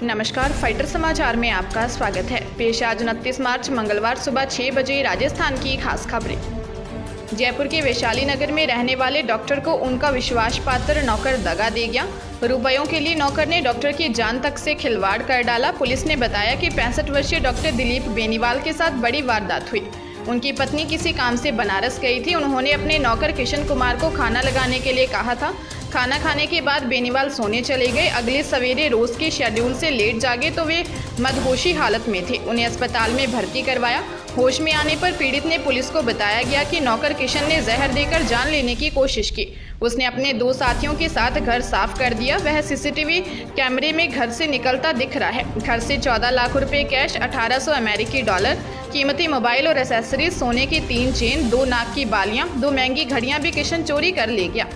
नमस्कार, फाइटर समाचार में आपका स्वागत है। पेश आज 29 मार्च मंगलवार सुबह 6 बजे राजस्थान की खास खबरें। जयपुर के वैशाली नगर में रहने वाले डॉक्टर को उनका विश्वास पात्र नौकर दगा दे गया। रुपयों के लिए नौकर ने डॉक्टर की जान तक से खिलवाड़ कर डाला। पुलिस ने बताया कि 65 वर्षीय डॉक्टर दिलीप बेनीवाल के साथ बड़ी वारदात हुई। उनकी पत्नी किसी काम से बनारस गई थी। उन्होंने अपने नौकर किशन कुमार को खाना लगाने के लिए कहा था। खाना खाने के बाद बेनीवाल सोने चले गए। अगले सवेरे रोज के शेड्यूल से लेट जागे तो वे मदहोशी हालत में थे। उन्हें अस्पताल में भर्ती करवाया। होश में आने पर पीड़ित ने पुलिस को बताया गया कि नौकर किशन ने जहर देकर जान लेने की कोशिश की। उसने अपने 2 साथियों के साथ घर साफ कर दिया। वह सीसीटीवी कैमरे में घर से निकलता दिख रहा है। घर से 14 लाख रुपए कैश, 1800 अमेरिकी डॉलर, कीमती मोबाइल और एसेसरीज, सोने की 3 चेन, 2 नाक की बालियां, 2 महंगी घड़ियां भी किशन चोरी कर ले गया।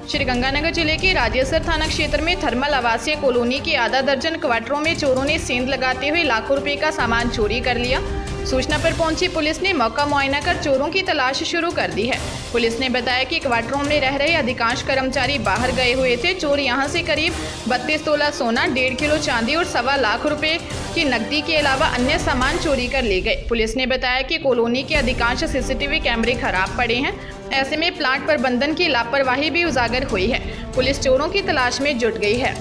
श्रीगंगानगर जिले के राजेसर थाना क्षेत्र में थर्मल आवासीय कॉलोनी के आधा दर्जन क्वार्टरों में चोरों ने सेंध लगाते हुए लाखों रुपए का सामान चोरी कर लिया। सूचना पर पहुंची पुलिस ने मौका मुआयना कर चोरों की तलाश शुरू कर दी है। पुलिस ने बताया कि क्वार्टरों में रह रहे अधिकांश कर्मचारी बाहर गए हुए थे। चोर यहां से करीब 32 तोला सोना, 1.5 किलो चांदी और 1.25 लाख रुपए की नकदी के अलावा अन्य सामान चोरी कर ले गए। पुलिस ने बताया कि कॉलोनी के अधिकांश सीसीटीवी कैमरे खराब पड़े हैं। ऐसे में प्लांट प्रबंधन की लापरवाही भी उजागर हुई है। पुलिस चोरों की तलाश में जुट गई है।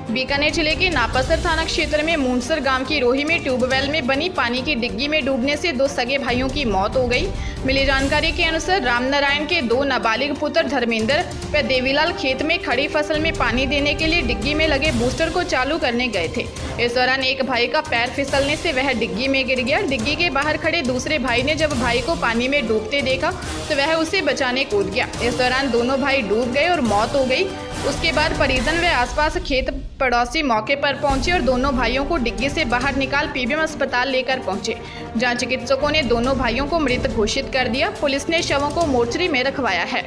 बीकानेर जिले के नापासर थाना क्षेत्र में मूनसर गांव की रोही में ट्यूबवेल में बनी पानी की डिग्गी में डूबने से 2 सगे भाइयों की मौत हो गई। मिली जानकारी के अनुसार रामनारायण के 2 नाबालिग पुत्र धर्मेंद्र व देवीलाल खेत में खड़ी फसल में पानी देने के लिए डिग्गी में लगे बूस्टर को चालू करने गए थे। इस दौरान एक भाई का पैर फिसलने से वह डिग्गी में गिर गया। डिग्गी के बाहर खड़े दूसरे भाई ने जब भाई को पानी में डूबते देखा तो वह उसे बचाने कूद गया। इस दौरान दोनों भाई डूब गए और मौत हो गई। उसके बाद परिजन व आसपास खेत पड़ोसी मौके पर पहुंचे और दोनों भाइयों को डिग्गी से बाहर निकाल पीबीएम अस्पताल लेकर पहुंचे, जहां चिकित्सकों ने दोनों भाइयों को मृत घोषित कर दिया। पुलिस ने शवों को मोर्चरी में रखवाया है।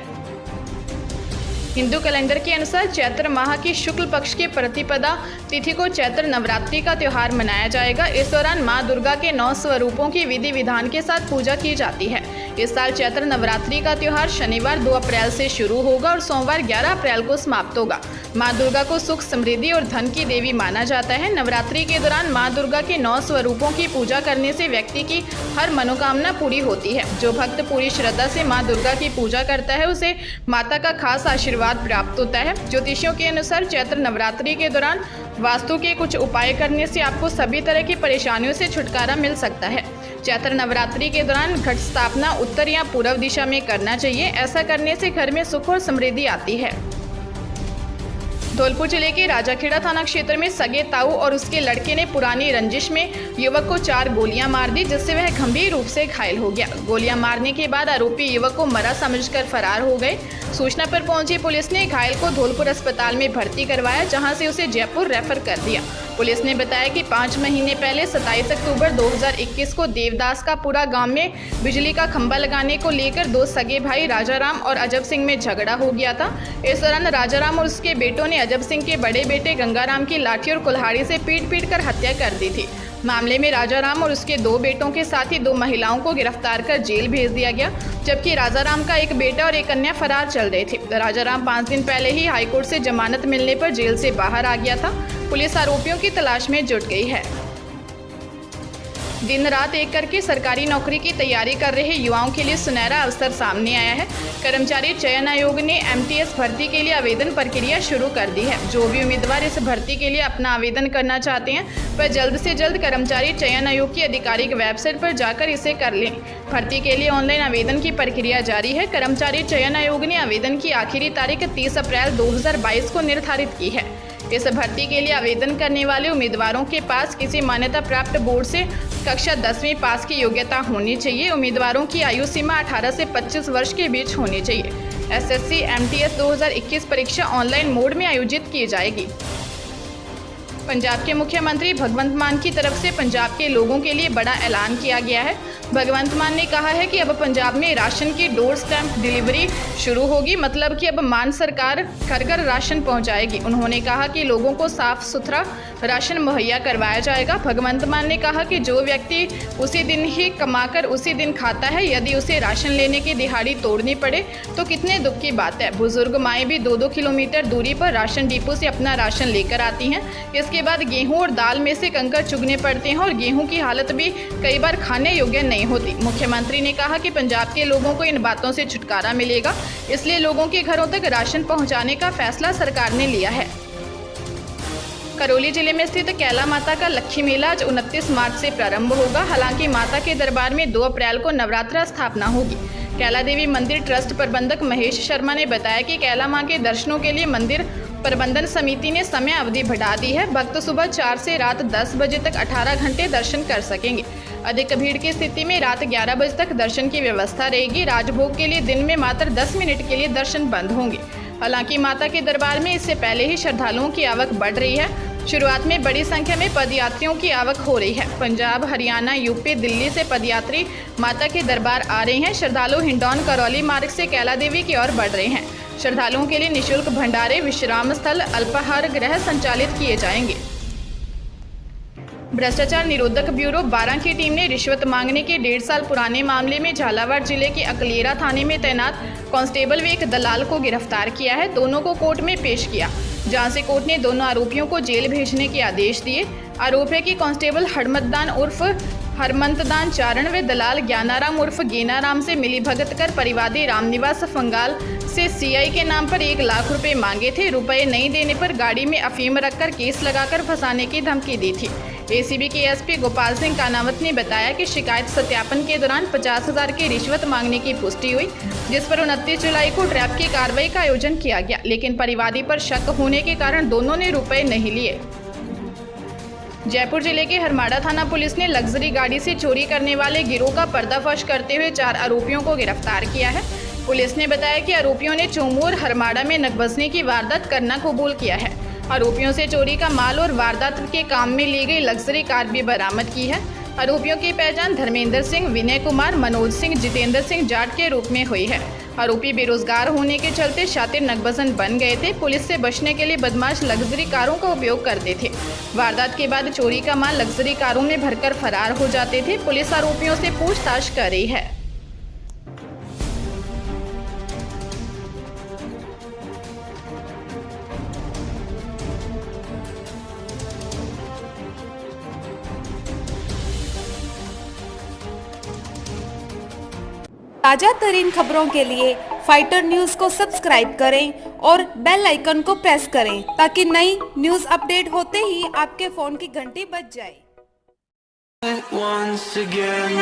हिंदू कैलेंडर के अनुसार चैत्र माह की शुक्ल पक्ष के प्रतिपदा तिथि को चैत्र नवरात्रि का त्योहार मनाया जाएगा। इस दौरान मां दुर्गा के 9 स्वरूपों की विधि विधान के साथ पूजा की जाती है। इस साल चैत्र नवरात्रि का त्योहार शनिवार 2 अप्रैल से शुरू होगा और सोमवार 11 अप्रैल को समाप्त होगा। मां दुर्गा को सुख, समृद्धि और धन की देवी माना जाता है। नवरात्रि के दौरान मां दुर्गा के 9 स्वरूपों की पूजा करने से व्यक्ति की हर मनोकामना पूरी होती है। जो भक्त पूरी श्रद्धा से मां दुर्गा की पूजा करता है उसे माता का खास आशीर्वाद प्राप्त होता है। ज्योतिषियों के अनुसार चैत्र नवरात्रि के दौरान वास्तु के कुछ उपाय करने से आपको सभी तरह की परेशानियों से छुटकारा मिल सकता है। चैत्र नवरात्रि के दौरान घट स्थापना उत्तर या पूर्व दिशा में करना चाहिए। ऐसा करने से घर में सुख और समृद्धि आती है। धौलपुर जिले के राजाखेड़ा थाना क्षेत्र में सगे ताऊ और उसके लड़के ने पुरानी रंजिश में युवक को 4 गोलियां मार दी, जिससे वह गंभीर रूप से घायल हो गया। गोलियां मारने के बाद आरोपी युवक को मरा समझकर फरार हो गए। सूचना पर पहुंची पुलिस ने घायल को धौलपुर अस्पताल में भर्ती करवाया, जहां से उसे जयपुर रेफर कर दिया। पुलिस ने बताया कि 5 महीने पहले 27 अक्टूबर 2021 को देवदास का पूरा गांव में बिजली का खंभा लगाने को लेकर 2 सगे भाई राजाराम और अजब सिंह में झगड़ा हो गया था। इस दौरान राजाराम और उसके बेटों ने अजब सिंह के बड़े बेटे गंगाराम की लाठी और कुल्हाड़ी से पीट कर हत्या कर दी थी। मामले में राजाराम और उसके 2 बेटों के साथ ही 2 महिलाओं को गिरफ्तार कर जेल भेज दिया गया, जबकि राजाराम का एक बेटा और एक कन्या फरार चल रहे थे। राजाराम 5 दिन पहले ही हाईकोर्ट से जमानत मिलने पर जेल से बाहर आ गया था। पुलिस आरोपियों की तलाश में जुट गई है। दिन रात एक करके सरकारी नौकरी की तैयारी कर रहे युवाओं के लिए सुनहरा अवसर सामने आया है। कर्मचारी चयन आयोग ने एमटीएस भर्ती के लिए आवेदन प्रक्रिया शुरू कर दी है। जो भी उम्मीदवार इस भर्ती के लिए अपना आवेदन करना चाहते हैं वह जल्द से जल्द कर्मचारी चयन आयोग की आधिकारिक वेबसाइट पर जाकर इसे कर लें। भर्ती के लिए ऑनलाइन आवेदन की प्रक्रिया जारी है। कर्मचारी चयन आयोग ने आवेदन की आखिरी तारीख 30 अप्रैल 2022 को निर्धारित की है। इस भर्ती के लिए आवेदन करने वाले उम्मीदवारों के पास किसी मान्यता प्राप्त बोर्ड से कक्षा 10वीं पास की योग्यता होनी चाहिए। उम्मीदवारों की आयु सीमा 18 से 25 वर्ष के बीच होनी चाहिए। एसएससी एमटीएस 2021 परीक्षा ऑनलाइन मोड में आयोजित की जाएगी। पंजाब के मुख्यमंत्री भगवंत मान की तरफ से पंजाब के लोगों के लिए बड़ा ऐलान किया गया है। भगवंत मान ने कहा है कि अब पंजाब में राशन की डोर स्टैंप डिलीवरी शुरू होगी, मतलब कि अब मान सरकार घर घर राशन पहुंचाएगी। उन्होंने कहा कि लोगों को साफ सुथरा राशन मुहैया करवाया जाएगा। भगवंत मान ने कहा कि जो व्यक्ति उसी दिन ही कमाकर उसी दिन खाता है, यदि उसे राशन लेने की दिहाड़ी तोड़नी पड़े तो कितने दुख की बात है। बुजुर्ग माएँ भी 2-2 किलोमीटर दूरी पर राशन डिपो से अपना राशन लेकर आती हैं। इसके बाद गेहूं और दाल में से कंकर चुगने पड़ते हैं और गेहूं की हालत भी कई बार खाने योग्य नहीं होती। मुख्यमंत्री ने कहा कि पंजाब के लोगों को इन बातों से छुटकारा मिलेगा, इसलिए लोगों के घरों तक राशन पहुंचाने का फैसला सरकार ने लिया है। करौली जिले में स्थित कैला माता का लक्खी मेला आज 29 मार्च से प्रारंभ होगा। हालांकि माता के दरबार में 2 अप्रैल को नवरात्रा स्थापना होगी। कैला देवी मंदिर ट्रस्ट प्रबंधक महेश शर्मा ने बताया कि कैला मां के दर्शनों के लिए मंदिर प्रबंधन समिति ने समय अवधि बढ़ा दी है। भक्त सुबह 4 से रात 10 बजे तक 18 घंटे दर्शन कर सकेंगे। अधिक भीड़ की स्थिति में रात 11 बजे तक दर्शन की व्यवस्था रहेगी। राजभोग के लिए दिन में मात्र 10 मिनट के लिए दर्शन बंद होंगे। हालांकि माता के दरबार में इससे पहले ही श्रद्धालुओं की आवक बढ़ रही है। शुरुआत में बड़ी संख्या में पदयात्रियों की आवक हो रही है। पंजाब, हरियाणा, यूपी, दिल्ली से पदयात्री माता के दरबार आ रहे हैं। श्रद्धालु हिंडौन करौली मार्ग से कैला देवी की ओर बढ़ रहे हैं। श्रद्धालुओं के लिए निःशुल्क भंडारे, विश्राम स्थल, अल्पाहार गृह संचालित किए जाएंगे। भ्रष्टाचार निरोधक ब्यूरो 12 की टीम ने रिश्वत मांगने के 1.5 साल पुराने मामले में झालावाड़ जिले के अकलेरा थाने में तैनात कांस्टेबल व एक दलाल को गिरफ्तार किया है। दोनों को कोर्ट में पेश किया, जहां से कोर्ट ने दोनों आरोपियों को जेल भेजने के आदेश दिए। आरोप है कि कांस्टेबल हरमतदान उर्फ हरमंतदान चारण व दलाल ज्ञानाराम उर्फ गेनाराम से मिलीभगत कर परिवादी रामनिवास फंगाल से सीआई के नाम पर 1 लाख रुपए मांगे थे। रुपए नहीं देने पर गाड़ी में अफीम रखकर केस लगाकर फंसाने की धमकी दी थी। एसीबी के एसपी गोपाल सिंह कानावत ने बताया कि शिकायत सत्यापन के दौरान 50,000 की रिश्वत मांगने की पुष्टि हुई, जिस पर 29 जुलाई को ट्रैप की कार्रवाई का आयोजन किया गया, लेकिन परिवादी पर शक होने के कारण दोनों ने रुपए नहीं लिए। जयपुर जिले के हरमाड़ा थाना पुलिस ने लग्जरी गाड़ी से चोरी करने वाले गिरोह का पर्दाफाश करते हुए 4 आरोपियों को गिरफ्तार किया है। पुलिस ने बताया कि आरोपियों ने चोमू और हरमाड़ा में नकबजनी की वारदात करना कबूल किया है। आरोपियों से चोरी का माल और वारदात के काम में ली गई लग्जरी कार भी बरामद की है। आरोपियों की पहचान धर्मेंद्र सिंह, विनय कुमार, मनोज सिंह, जितेंद्र सिंह जाट के रूप में हुई है। आरोपी बेरोजगार होने के चलते शातिर नकबजन बन गए थे। पुलिस से बचने के लिए बदमाश लग्जरी कारों का उपयोग करते थे। वारदात के बाद चोरी का माल लग्जरी कारों में भरकर फरार हो जाते थे। पुलिस आरोपियों से पूछताछ कर रही है। ताजा तरीन खबरों के लिए फाइटर न्यूज को सब्सक्राइब करें और बेल आइकन को प्रेस करें ताकि नई न्यूज अपडेट होते ही आपके फोन की घंटी बज जाए। Once again